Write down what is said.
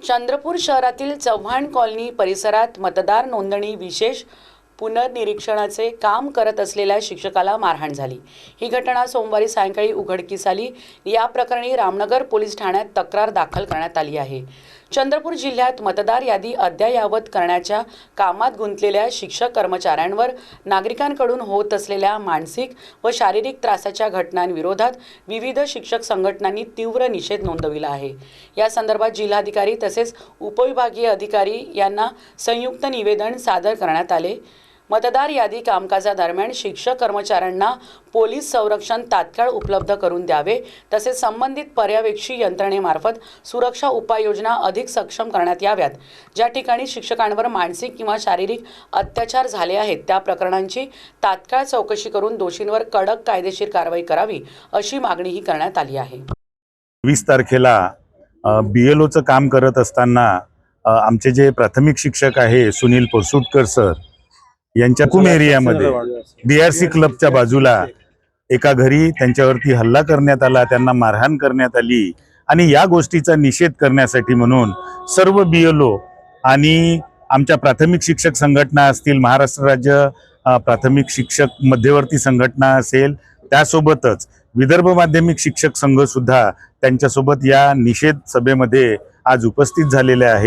चंद्रपूर शहरातील चव्हाण कॉलनी परिसरात मतदार नोंदणी विशेष पुनर्निरीक्षणाचे काम करत असलेल्या शिक्षकाला मारहाण झाली। ही घटना सोमवारी सायंकाळी उघडकीस आली। या प्रकरणी रामनगर पोलीस ठाण्यात तक्रार दाखल करण्यात आली आहे। चंद्रपूर जिल्ह्यात मतदार यादी अद्ययावत करण्याच्या कामात गुंतलेल्या शिक्षक कर्मचाऱ्यांवर नागरिकांकडून होत असलेल्या मानसिक व शारीरिक त्रासाच्या घटनांविरोधात विविध शिक्षक संघटनांनी तीव्र निषेध नोंदविला आहे। या संदर्भात जिल्हाधिकारी तसेच उपविभागीय अधिकारी यांना संयुक्त निवेदन सादर करण्यात आले। मतदार यादी कामकाजादरम्यान शिक्षक कर्मचाऱ्यांना पोलीस संरक्षण तात्काळ उपलब्ध करून द्यावे, तसेच संबंधित पर्यवेक्षी यंत्रणेमार्फत सुरक्षा उपाययोजना अधिक सक्षम करण्यात याव्यात। ज्या ठिकाणी शिक्षकांवर मानसिक किंवा शारीरिक अत्याचार झाले आहेत त्या प्रकरणांची तात्काळ चौकशी करून दोषींवर कडक कायदेशीर कारवाई करावी, अशी मागणीही करण्यात आली आहे। 20 तारखेला BLOचं काम करत असताना आमचे जे प्राथमिक शिक्षक आहे सुनील पोसुटकर सर यांच्या कुम एरियामध्ये BRC क्लबच्या बाजूला एका घरी त्यांच्यावरती हल्ला करण्यात आला, त्यांना मारहाण करण्यात आली। आणि या गोष्टीचा निषेध करण्यासाठी म्हणून सर्व BLO आणि आमच्या प्राथमिक शिक्षक संघटना असतील, महाराष्ट्र राज्य प्राथमिक शिक्षक मध्यवर्ती संघटना असेल, त्यासोबतच विदर्भ माध्यमिक शिक्षक संघ सुद्धा त्यांच्यासोबत या निषेध सभेमध्ये आज उपस्थित झालेले आहे।